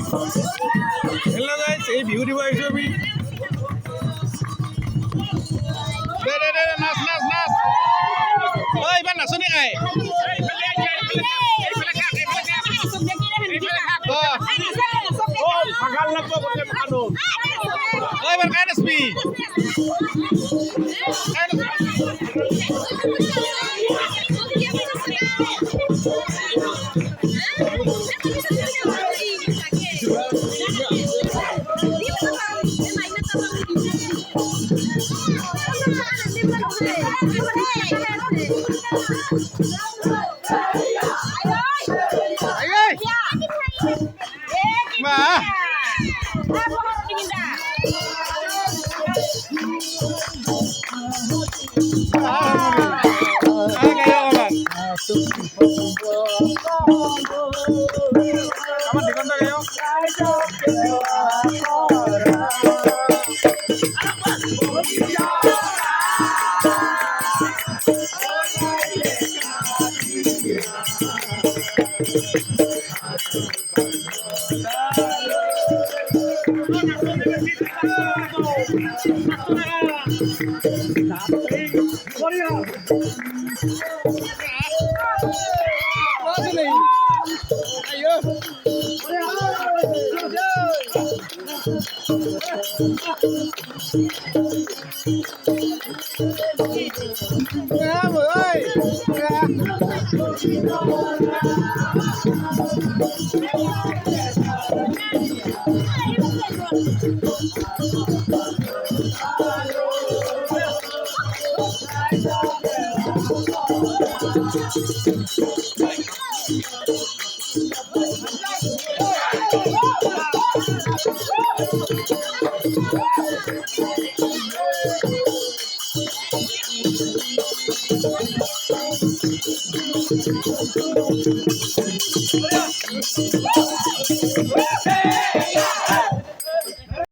hello guys এই view দিব আইছো আমি দে নাচ নাচ নাচ ওই বা নাচনি খায় পাগাল লাগবো বলে কানো ওই বার কায় নাচবি আমার দিগন্ত গায়ো